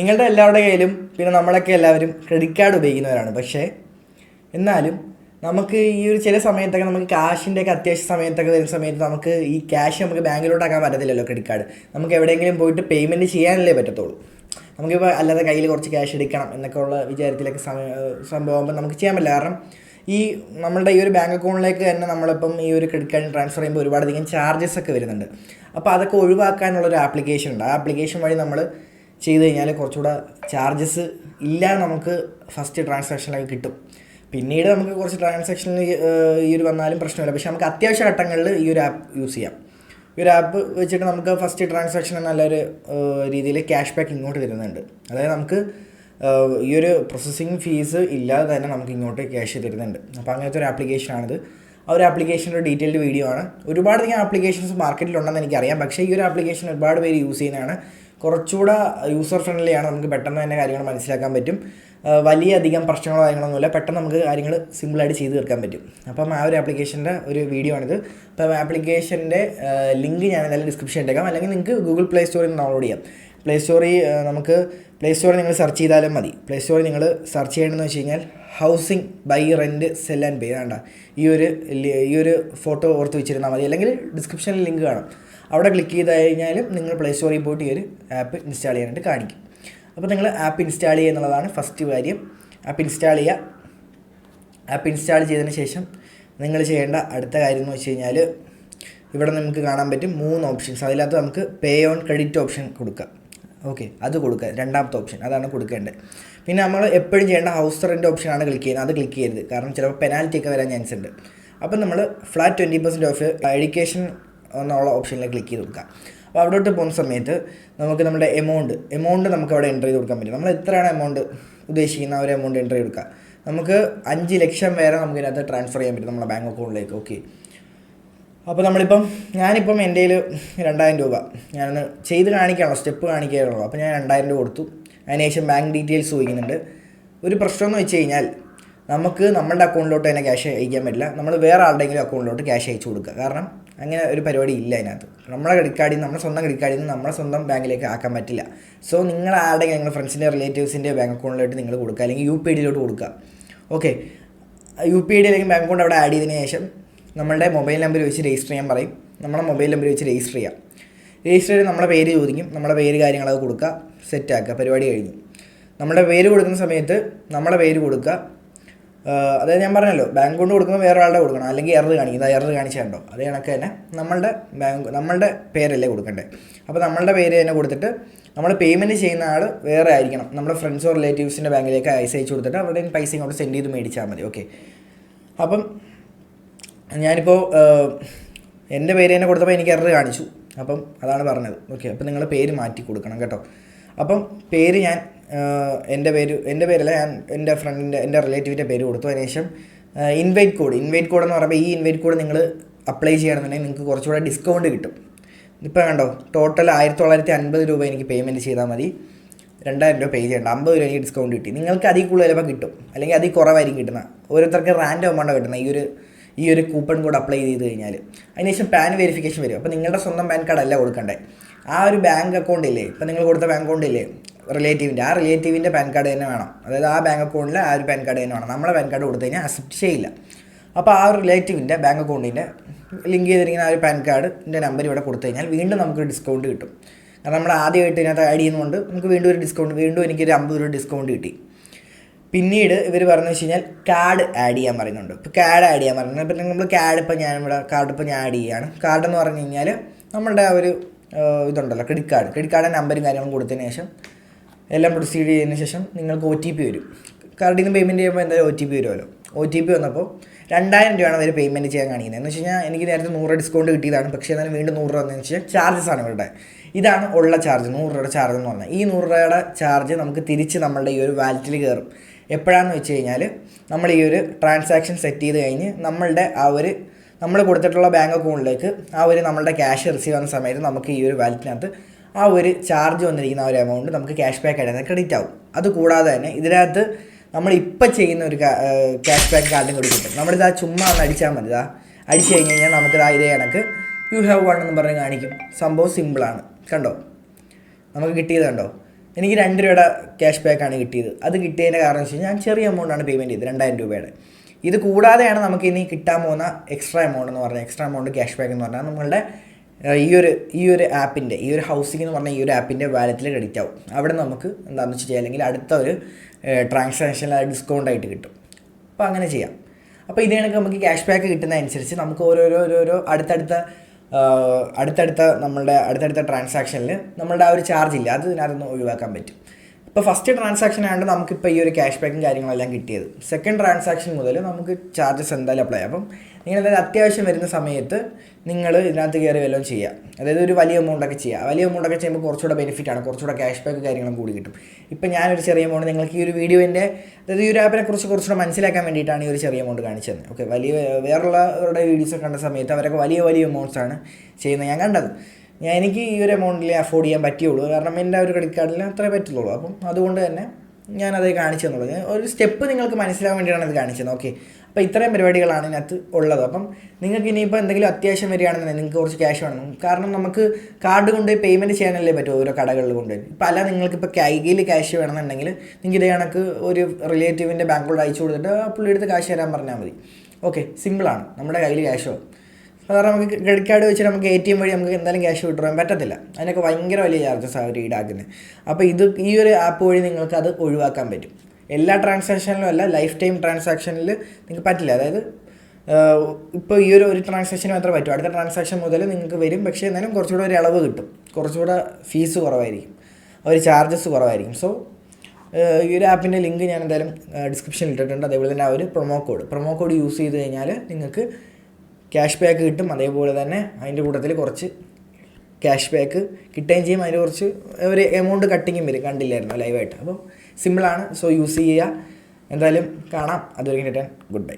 നിങ്ങളുടെ എല്ലാവരുടെ കയ്യിലും പിന്നെ നമ്മളൊക്കെ എല്ലാവരും ക്രെഡിറ്റ് കാർഡ് ഉപയോഗിക്കുന്നവരാണ്. പക്ഷേ എന്നാലും നമുക്ക് ഈ ഒരു ചില സമയത്തൊക്കെ നമുക്ക് കാശിൻ്റെയൊക്കെ അത്യാവശ്യ സമയത്തൊക്കെ വരുന്ന സമയത്ത് നമുക്ക് ഈ ക്യാഷ് നമുക്ക് ബാങ്കിലോട്ടാക്കാൻ പറ്റത്തില്ലല്ലോ. ക്രെഡിറ്റ് കാർഡ് നമുക്ക് എവിടെയെങ്കിലും പോയിട്ട് പേയ്മെൻറ്റ് ചെയ്യാനല്ലേ പറ്റത്തുള്ളൂ. നമുക്കിപ്പോൾ അല്ലാതെ കയ്യിൽ കുറച്ച് ക്യാഷ് എടുക്കണം എന്നൊക്കെ ഉള്ള വിചാരത്തിലൊക്കെ സംഭവമാകുമ്പോൾ നമുക്ക് ചെയ്യാൻ പറ്റില്ല. കാരണം ഈ നമ്മളുടെ ഈ ഒരു ബാങ്ക് അക്കൗണ്ടിലേക്ക് തന്നെ നമ്മളിപ്പം ഈ ഒരു ക്രെഡിറ്റ് കാർഡ് ട്രാൻസ്ഫർ ചെയ്യുമ്പോൾ ഒരുപാടധികം ചാർജസ് ഒക്കെ വരുന്നുണ്ട്. അപ്പോൾ അതൊക്കെ ഒഴിവാക്കാനുള്ളൊരു ആപ്ലിക്കേഷൻ ഉണ്ട്. ആ ആപ്ലിക്കേഷൻ വഴി നമ്മൾ ചെയ്ത് കഴിഞ്ഞാൽ കുറച്ചുകൂടെ ചാർജസ് ഇല്ലാതെ നമുക്ക് ഫസ്റ്റ് ട്രാൻസാക്ഷനിലൊക്കെ കിട്ടും. പിന്നീട് നമുക്ക് കുറച്ച് ട്രാൻസാക്ഷനിൽ ഈ ഒരു വന്നാലും പ്രശ്നമില്ല. പക്ഷേ നമുക്ക് അത്യാവശ്യ ഘട്ടങ്ങളിൽ ഈ ഒരു ആപ്പ് യൂസ് ചെയ്യാം. ഈ ഒരു ആപ്പ് വെച്ചിട്ട് നമുക്ക് ഫസ്റ്റ് ട്രാൻസാക്ഷൻ നല്ലൊരു രീതിയിൽ ക്യാഷ് ബാക്ക് ഇങ്ങോട്ട് തരുന്നുണ്ട്. അതായത് നമുക്ക് ഈ ഒരു പ്രോസസ്സിങ് ഫീസ് ഇല്ലാതെ തന്നെ നമുക്ക് ഇങ്ങോട്ട് ക്യാഷ് തരുന്നുണ്ട്. അപ്പോൾ അങ്ങനത്തെ ഒരു ആപ്ലിക്കേഷനാണിത്. ആ ഒരു ആപ്ലിക്കേഷൻ്റെ ഡീറ്റെയിൽഡ് വീഡിയോ ആണ്. ഒരുപാടധികം ആപ്ലിക്കേഷൻസ് മാർക്കറ്റിലുണ്ടെന്ന് എനിക്കറിയാം. പക്ഷേ ഈ ഒരു ആപ്ലിക്കേഷൻ ഒരുപാട് പേര് യൂസ് ചെയ്യുന്നതാണ്. കുറച്ചുകൂടെ യൂസർ ഫ്രണ്ട്ലി ആണ്. നമുക്ക് പെട്ടെന്ന് തന്നെ കാര്യങ്ങൾ മനസ്സിലാക്കാൻ പറ്റും. വലിയ അധികം പ്രശ്നങ്ങളോ കാര്യങ്ങളൊന്നുമില്ല. പെട്ടെന്ന് നമുക്ക് കാര്യങ്ങൾ സിമ്പിളായിട്ട് ചെയ്ത് തീർക്കാൻ പറ്റും. അപ്പം ആ ഒരു ആപ്ലിക്കേഷൻ്റെ ഒരു വീഡിയോ ആണിത്. അപ്പോൾ ആപ്ലിക്കേഷൻ്റെ ലിങ്ക് ഞാൻ എന്തായാലും ഡിസ്ക്രിപ്ഷൻ ഇട്ടേക്കാം. അല്ലെങ്കിൽ നിങ്ങൾക്ക് ഗൂഗിൾ പ്ലേ സ്റ്റോറിൽ നിന്ന് ഡൗൺലോഡ് ചെയ്യാം. പ്ലേ സ്റ്റോറിൽ നിങ്ങൾ സെർച്ച് ചെയ്താലും മതി. പ്ലേ സ്റ്റോറിൽ നിങ്ങൾ സെർച്ച് ചെയ്യേണ്ടതെന്ന് വെച്ച് കഴിഞ്ഞാൽ housing buy rent sell and pay. വേണ്ട ഈ ഒരു ഫോട്ടോ ഓർത്ത് വെച്ചിരുന്നാൽ മതി. അല്ലെങ്കിൽ ഡിസ്ക്രിപ്ഷനിൽ ലിങ്ക് കാണും. അവിടെ ക്ലിക്ക് ചെയ്ത് കഴിഞ്ഞാലും നിങ്ങൾ പ്ലേ സ്റ്റോറിൽ പോയിട്ട് ഈ ഒരു ആപ്പ് ഇൻസ്റ്റാൾ ചെയ്യാനായിട്ട് കാണിക്കും. അപ്പോൾ നിങ്ങൾ ആപ്പ് ഇൻസ്റ്റാൾ ചെയ്യുക എന്നുള്ളതാണ് ഫസ്റ്റ് കാര്യം. ആപ്പ് ഇൻസ്റ്റാൾ ചെയ്യുക. ആപ്പ് ഇൻസ്റ്റാൾ ചെയ്തതിന് ശേഷം നിങ്ങൾ ചെയ്യേണ്ട അടുത്ത കാര്യം എന്ന് വെച്ച് കഴിഞ്ഞാൽ ഇവിടെ നമുക്ക് കാണാൻ പറ്റും 3 ഓപ്ഷൻസ്. അതിനകത്ത് നമുക്ക് പേ ഓൺ ക്രെഡിറ്റ് ഓപ്ഷൻ കൊടുക്കുക. ഓക്കെ, അത് കൊടുക്കുക. രണ്ടാമത്തെ ഓപ്ഷൻ അതാണ് കൊടുക്കേണ്ടത്. പിന്നെ നമ്മൾ എപ്പോഴും ചെയ്യേണ്ട ഹൗസ് റെൻ്റ് ഓപ്ഷനാണ് ക്ലിക്ക് ചെയ്യുന്നത്. അത് ക്ലിക്ക് ചെയ്യരുത്. കാരണം ചിലപ്പോൾ പെനാൽറ്റി ഒക്കെ വരാൻ ചാൻസ് ഉണ്ട്. അപ്പം നമ്മൾ ഫ്ലാറ്റ് 20% ഓഫ് എഡ്യൂക്കേഷൻ എന്നുള്ള ഓപ്ഷനിൽ ക്ലിക്ക് ചെയ്ത് കൊടുക്കുക. അപ്പോൾ അവിടോട്ട് പോകുന്ന സമയത്ത് നമുക്ക് നമ്മുടെ എമൗണ്ട് നമുക്ക് അവിടെ എൻ്റർ ചെയ്ത് കൊടുക്കാൻ പറ്റും. നമ്മൾ എത്രയാണ് എമൗണ്ട് ഉദ്ദേശിക്കുന്ന ആ ഒരു എമൗണ്ട് എൻ്റർ ചെയ്ത് കൊടുക്കുക. നമുക്ക് 5 ലക്ഷം വരെ നമുക്ക് ഇതിനകത്ത് ട്രാൻസ്ഫർ ചെയ്യാൻ പറ്റും നമ്മുടെ ബാങ്ക് അക്കൗണ്ടിലേക്ക്. ഓക്കെ, അപ്പോൾ ഞാനിപ്പം എൻ്റെ കയ്യിൽ 2000 രൂപ ഞാനൊന്ന് ചെയ്ത് കാണിക്കാനുള്ളൂ, സ്റ്റെപ്പ് കാണിക്കാനുള്ളൂ. അപ്പോൾ ഞാൻ 2000 രൂപ കൊടുത്തു. അതിനുശേഷം ബാങ്ക് ഡീറ്റെയിൽസ് ചോദിക്കുന്നുണ്ട്. ഒരു പ്രശ്നമെന്ന് വെച്ച് കഴിഞ്ഞാൽ നമുക്ക് നമ്മളുടെ അക്കൗണ്ടിലോട്ട് തന്നെ ക്യാഷ് അയക്കാൻ പറ്റില്ല. നമ്മൾ വേറെ ആരുടെയെങ്കിലും അക്കൗണ്ടിലോട്ട് ക്യാഷ് അയച്ചു കൊടുക്കുക. കാരണം അങ്ങനെ ഒരു പരിപാടി ഇല്ല അതിനകത്ത്. നമ്മുടെ ക്രെഡിറ്റ് കാർഡിൽ നിന്ന്, നമ്മുടെ സ്വന്തം ക്രെഡിറ്റ് കാർഡിൽ നിന്ന് നമ്മുടെ സ്വന്തം ബാങ്കിലേക്ക് ആക്കാൻ പറ്റില്ല. സോ നിങ്ങൾ ആരുടെയും നിങ്ങളുടെ ഫ്രണ്ട്സിൻ്റെ റിലേറ്റീവ്സിൻ്റെ ബാങ്ക് അക്കൗണ്ടിലോട്ട് നിങ്ങൾ കൊടുക്കുക, അല്ലെങ്കിൽ UPID കൊടുക്കുക. ഓക്കെ, UPID അല്ലെങ്കിൽ ബാങ്ക് അക്കൗണ്ട് അവിടെ ആഡ് ചെയ്തതിന് ശേഷം നമ്മളുടെ മൊബൈൽ നമ്പർ വെച്ച് രജിസ്റ്റർ ചെയ്യാൻ പറയും. നമ്മുടെ മൊബൈൽ നമ്പർ വെച്ച് രജിസ്റ്റർ ചെയ്യാം. രജിസ്റ്റർ ചെയ്ത് നമ്മുടെ പേര് ചോദിക്കും. നമ്മുടെ പേര് കാര്യങ്ങളൊക്കെ കൊടുക്കുക, സെറ്റാക്കുക. പരിപാടി കഴിഞ്ഞു. നമ്മുടെ പേര് കൊടുക്കുന്ന സമയത്ത് നമ്മുടെ പേര് കൊടുക്കുക. അതായത് ഞാൻ പറഞ്ഞല്ലോ, ബാങ്ക് കൊണ്ട് കൊടുക്കുമ്പോൾ വേറെ ആളുടെ കൊടുക്കണം, അല്ലെങ്കിൽ എറർ കാണിക്കും. ഇതാ എറർ കാണിച്ചുണ്ടോ, അതേ കണക്ക് തന്നെ നമ്മളുടെ പേരല്ലേ കൊടുക്കണ്ടേ. അപ്പോൾ നമ്മളുടെ പേര് തന്നെ കൊടുത്തിട്ട് നമ്മൾ പേയ്മെൻറ്റ് ചെയ്യുന്ന ആൾ വേറെ ആയിരിക്കണം. നമ്മുടെ ഫ്രണ്ട്സോ റിലേറ്റീവ്സിൻ്റെ ബാങ്കിലേക്ക് അയച്ചു കൊടുത്തിട്ട് അവരുടെ പൈസ ഇങ്ങോട്ട് സെൻഡ് ചെയ്ത് മേടിച്ചാൽ മതി. ഓക്കെ, അപ്പം ഞാനിപ്പോൾ എൻ്റെ പേര് തന്നെ കൊടുത്തപ്പോൾ എനിക്ക് എറർ കാണിച്ചു. അപ്പം അതാണ് പറഞ്ഞത്. ഓക്കെ, അപ്പോൾ നിങ്ങൾ പേര് മാറ്റി കൊടുക്കണം കേട്ടോ. അപ്പം പേര് ഞാൻ എൻ്റെ പേരല്ല, ഞാൻ എൻ്റെ റിലേറ്റീവിൻ്റെ പേര് കൊടുത്തു. അതിനുശേഷം ഇൻവൈറ്റ് കോഡ് എന്ന് പറയുമ്പോൾ ഈ ഇൻവൈറ്റ് കോഡ് നിങ്ങൾ അപ്ലൈ ചെയ്യണമെന്നുണ്ടെങ്കിൽ നിങ്ങൾക്ക് കുറച്ചുകൂടെ ഡിസ്കൗണ്ട് കിട്ടും. ഇപ്പോൾ കണ്ടോ, ടോട്ടൽ 1950 രൂപ എനിക്ക് പേയ്മെൻറ്റ് ചെയ്താൽ മതി. 2000 രൂപ പേ ചെയ്യേണ്ട, 50 രൂപ എനിക്ക് ഡിസ്കൗണ്ട് കിട്ടി. നിങ്ങൾക്ക് അതിൽ കൂടുതൽ ചിലപ്പോൾ കിട്ടും, അല്ലെങ്കിൽ അതിൽ കുറവായിരിക്കും കിട്ടുന്നത്. ഓരോരുത്തർക്ക് റാൻഡം എമൗണ്ടാണ് കിട്ടുന്നത് ഈ ഒരു കൂപ്പൺ കോഡ് അപ്ലൈ ചെയ്ത് കഴിഞ്ഞാൽ. അതിനുശേഷം പാൻ വെരിഫിക്കേഷൻ വരും. അപ്പോൾ നിങ്ങളുടെ സ്വന്തം പാൻ കാർഡ് അല്ല കൊടുക്കണ്ടേ, ആ ഒരു ബാങ്ക് അക്കൗണ്ട് ഇല്ലേ, ഇപ്പോൾ നിങ്ങൾ കൊടുത്ത ബാങ്ക് അക്കൗണ്ട് ഇല്ലേ റിലേറ്റീവിൻ്റെ പാൻ കാർഡ് തന്നെ വേണം. അതായത് ആ ബാങ്ക് അക്കൗണ്ടിൽ ആ ഒരു പാൻ കാർഡ് തന്നെ വേണം. നമ്മളെ പാൻ കാർഡ് കൊടുത്തു കഴിഞ്ഞാൽ അക്സെപ്റ്റ് ചെയ്യില്ല. അപ്പോൾ ആ ഒരു റിലേറ്റീവിൻ്റെ ബാങ്ക് അക്കൗണ്ടിൻ്റെ ലിങ്ക് ചെയ്തിരിക്കുന്ന ആ ഒരു പാൻ കാർഡിൻ്റെ നമ്പർ ഇവിടെ കൊടുത്തു കഴിഞ്ഞാൽ വീണ്ടും നമുക്ക് ഡിസ്കൗണ്ട് കിട്ടും. കാരണം നമ്മൾ ആദ്യമായിട്ട് ഇതിനകത്ത് ആഡ് ചെയ്യുന്നതുകൊണ്ട് നമുക്ക് വീണ്ടും എനിക്കൊരു 50 രൂപ ഡിസ്കൗണ്ട് കിട്ടി. പിന്നീട് ഇവർ പറഞ്ഞു വെച്ച് കഴിഞ്ഞാൽ കാർഡ് ആഡ് ചെയ്യാൻ പറയുന്നുണ്ട്. ഇപ്പോൾ കാർഡ് ആഡ് ചെയ്യാൻ പറയുന്നത്, ഇപ്പം നമ്മൾ കാർഡ് ഞാൻ ആഡ് ചെയ്യുകയാണ്. കാർഡ് എന്ന് പറഞ്ഞു കഴിഞ്ഞാൽ നമ്മളുടെ ആ ഒരു ഇതുണ്ടല്ലോ, ക്രെഡിറ്റ് കാർഡിൻ്റെ നമ്പറും കാര്യങ്ങളും കൊടുത്തതിന് ശേഷം എല്ലാം പ്രൊസീഡ് ചെയ്തതിന് ശേഷം നിങ്ങൾക്ക് OTP വരും. കാർഡിൽ നിന്ന് പേയ്മെൻറ്റ് ചെയ്യുമ്പോൾ എന്തായാലും OTP വരുമല്ലോ. OTP വന്നപ്പോൾ 2000 രൂപയാണ് അവർ പേയ്മെൻറ്റ് ചെയ്യാൻ കാണിക്കുന്നത്. എന്ന് വെച്ച് കഴിഞ്ഞാൽ എനിക്ക് നേരത്തെ 100 രൂപ ഡിസ്കൗണ്ട് കിട്ടിയതാണ്. പക്ഷേ എന്നാലും വീണ്ടും 100 രൂപ വന്നതെന്ന് വെച്ചാൽ ചാർജസാണ് ഇവരുടെ. ഇതാണ് ഉള്ള ചാർജ്, 100 രൂപയുടെ ചാർജ് എന്ന് പറഞ്ഞാൽ. ഈ 100 രൂപയുടെ ചാർജ് നമുക്ക് തിരിച്ച് നമ്മളുടെ ഈ ഒരു വാലറ്റിൽ കയറും. എപ്പോഴാണെന്ന് വെച്ച് കഴിഞ്ഞാൽ നമ്മൾ ഈ ഒരു ട്രാൻസാക്ഷൻ സെറ്റ് ചെയ്ത് കഴിഞ്ഞ് നമ്മൾ കൊടുത്തിട്ടുള്ള ബാങ്ക് അക്കൗണ്ടിലേക്ക് നമ്മളുടെ ക്യാഷ് റിസീവ് ചെയ്യുന്ന സമയത്ത് നമുക്ക് ഈ ഒരു വാലറ്റിനകത്ത് ആ ഒരു ചാർജ് വന്നിരിക്കുന്ന ആ ഒരു എമൗണ്ട് നമുക്ക് ക്യാഷ് ബാക്ക് ആയിട്ട് ക്രെഡിറ്റ് ആവും. അതുകൂടാതെ തന്നെ ഇതിനകത്ത് നമ്മളിപ്പോൾ ചെയ്യുന്ന ഒരു ക്യാഷ് ബാക്ക് കാർഡും കൂടി കിട്ടും. നമ്മളിതാ ചുമ്മാ ഒന്ന് അടിച്ചാൽ മതി. അടിച്ചു കഴിഞ്ഞ് കഴിഞ്ഞാൽ നമുക്കിതാ ഇതേ കണക്ക് യു ഹാവ് വൺ എന്ന് പറഞ്ഞ് കാണിക്കും. സംഭവം സിമ്പിളാണ്. കണ്ടോ, നമുക്ക് കിട്ടിയത് കണ്ടോ. എനിക്ക് 2 രൂപയുടെ ക്യാഷ് ബാക്കാണ് കിട്ടിയത്. അത് കിട്ടിയതിൻ്റെ കാരണം വെച്ച് കഴിഞ്ഞാൽ ഞാൻ ചെറിയ എമൗണ്ടാണ് പേയ്മെൻറ്റ് ചെയ്തത്, 2000 രൂപയുടെ. ഇത് കൂടാതെയാണ് നമുക്ക് ഇനി കിട്ടാൻ പോകുന്ന എക്സ്ട്രാ എമൗണ്ട് എന്ന് പറഞ്ഞാൽ, എക്സ്ട്രാ എമൗണ്ട് ക്യാഷ് ബാക്ക് എന്ന് പറഞ്ഞാൽ നമ്മളുടെ ഈ ഒരു ആപ്പിൻ്റെ, ഈ ഒരു ഹൗസിംഗ് എന്ന് പറഞ്ഞാൽ ഈ ഒരു ആപ്പിൻ്റെ വാലറ്റിൽ ക്രെഡിറ്റ് ആവും. അവിടെ നമുക്ക് എന്താണെന്ന് വെച്ച് കഴിഞ്ഞാൽ അല്ലെങ്കിൽ അടുത്ത ഒരു ട്രാൻസാക്ഷനിൽ അത് ഡിസ്കൗണ്ട് ആയിട്ട് കിട്ടും. അപ്പോൾ അങ്ങനെ ചെയ്യാം. അപ്പോൾ ഇത് കണക്ക് നമുക്ക് ക്യാഷ് ബാക്ക് കിട്ടുന്നതനുസരിച്ച് നമുക്ക് ഓരോരോ അടുത്തടുത്ത ട്രാൻസാക്ഷനിൽ നമ്മളുടെ ആ ഒരു ചാർജ് ഇല്ല, അത് ഇതിനകത്തൊന്ന് ഒഴിവാക്കാൻ പറ്റും. ഇപ്പോൾ ഫസ്റ്റ് ട്രാൻസാക്ഷൻ ആയതുകൊണ്ട് നമുക്കിപ്പോൾ ഈ ഒരു ക്യാഷ് ബാക്കും കാര്യങ്ങളെല്ലാം കിട്ടിയത്. സെക്കൻഡ് ട്രാൻസാക്ഷൻ മുതൽ നമുക്ക് ചാർജസ് എന്തായാലും അപ്ലൈ ചെയ്യാം. അപ്പം നിങ്ങൾ എന്തായാലും അത്യാവശ്യം വരുന്ന സമയത്ത് നിങ്ങൾ ഇതിനകത്ത് കയറി വല്ലതും ചെയ്യുക, അതായത് ഒരു വലിയ എമൗണ്ടൊക്കെ ചെയ്യുക. വലിയ എമൗണ്ടൊക്കെ ചെയ്യുമ്പോൾ കുറച്ചുകൂടെ ബെനിഫിറ്റാണ്, കുറച്ചുകൂടെ ക്യാഷ് ബാക്ക് കാര്യങ്ങളും കൂടി കിട്ടും. ഇപ്പം ഞാനൊരു ചെറിയ എമൗണ്ട് നിങ്ങൾക്ക് ഈ ഒരു വീഡിയോൻ്റെ, അതായത് ഈ ഒരു ആപ്പിനെ കുറിച്ച് കുറച്ചുകൂടെ മനസ്സിലാക്കാൻ വേണ്ടിയിട്ടാണ് ഈ ഒരു ചെറിയ എമൗണ്ട് കാണിച്ചത്. ഓക്കെ, വേറുള്ളവരുടെ വീഡിയോസൊക്കെ കണ്ട സമയത്ത് അവരൊക്കെ വലിയ എമൗണ്ട്സാണ് ചെയ്യുന്നത് ഞാൻ കണ്ടത്. എനിക്ക് ഈ ഒരു എമൗണ്ടിൽ അഫോർഡ് ചെയ്യാൻ പറ്റുള്ളൂ, കാരണം എൻ്റെ ഒരു ക്രെഡിറ്റ് കാർഡിൽ അത്രേ പറ്റുള്ളൂ. അപ്പം അതുകൊണ്ട് തന്നെ ഞാനത് കാണിച്ചു തന്നുള്ളത്, ഒരു സ്റ്റെപ്പ് നിങ്ങൾക്ക് മനസ്സിലാകാൻ വേണ്ടിയിട്ടാണ് ഇത് കാണിച്ചത്. ഓക്കെ, അപ്പോൾ ഇത്രയും പരിപാടികളാണ് ഇതിനകത്ത് ഉള്ളത്. അപ്പം നിങ്ങൾക്ക് ഇനിയിപ്പോൾ എന്തെങ്കിലും അത്യാവശ്യം വരികയാണെന്നുണ്ടെങ്കിൽ നിങ്ങൾക്ക് കുറച്ച് ക്യാഷ് വേണം, കാരണം നമുക്ക് കാർഡ് കൊണ്ട് പേയ്മെൻറ്റ് ചെയ്യാനല്ലേ പറ്റും ഓരോ കടകളിൽ കൊണ്ട്. ഇപ്പോൾ അല്ല നിങ്ങൾക്കിപ്പോൾ കയ്യിൽ ക്യാഷ് വേണമെന്നുണ്ടെങ്കിൽ നിങ്ങൾക്ക് ഇതേ കണക്ക് ഒരു റിലേറ്റീവിൻ്റെ ബാങ്കിലോട്ട് അയച്ചു കൊടുത്തിട്ട് പുള്ളി എടുത്ത് കാശ് തരാൻ പറഞ്ഞാൽ മതി. ഓക്കെ, സിമ്പിളാണ്. നമ്മുടെ കയ്യിൽ ക്യാഷോ, കാരണം നമുക്ക് ക്രെഡിറ്റ് കാർഡ് വെച്ച് നമുക്ക് ATM വഴി നമുക്ക് എന്തായാലും ക്യാഷ് വിട്ടുതരാൻ പറ്റത്തില്ല, അതിനൊക്കെ ഭയങ്കര വലിയ ചാർജസ് അവർ ഈടാക്കുന്നത്. അപ്പോൾ ഈ ഒരു ആപ്പ് വഴി നിങ്ങൾക്ക് അത് ഒഴിവാക്കാൻ പറ്റും. എല്ലാ ട്രാൻസാക്ഷനിലും അല്ല, ലൈഫ് ടൈം ട്രാൻസാക്ഷനിൽ നിങ്ങൾക്ക് പറ്റില്ല. അതായത് ഇപ്പോൾ ഈ ഒരു ട്രാൻസാക്ഷൻ മാത്രമേ പറ്റൂ, അടുത്ത ട്രാൻസാക്ഷൻ മുതൽ നിങ്ങൾക്ക് വരും. പക്ഷേ എന്നാലും കുറച്ചുകൂടെ ഒരു ഇളവ് കിട്ടും, കുറച്ചുകൂടെ ഫീസ് കുറവായിരിക്കും, ഒരു ചാർജസ് കുറവായിരിക്കും. സോ ഈ ഒരു ആപ്പിൻ്റെ ലിങ്ക് ഞാൻ എന്തായാലും ഡിസ്ക്രിപ്ഷനിൽ ഇട്ടിട്ടുണ്ട്. അതേപോലെ തന്നെ ആ ഒരു പ്രൊമോ കോഡ് യൂസ് ചെയ്ത് കഴിഞ്ഞാൽ നിങ്ങൾക്ക് ക്യാഷ് ബാക്ക് കിട്ടും. അതേപോലെ തന്നെ അതിൻ്റെ കൂട്ടത്തിൽ കുറച്ച് ക്യാഷ് ബാക്ക് കിട്ടുകയും ചെയ്യും. അതിന് കുറച്ച് ഒരു എമൗണ്ട് കട്ടിങ്ങും വരും, കണ്ടില്ലായിരുന്നു ലൈവായിട്ട്. അപ്പം സിമ്പിളാണ്. സോ യൂസ് ചെയ്യുക. എന്തായാലും കാണാം. അതുവരെ ഗുഡ് ബൈ.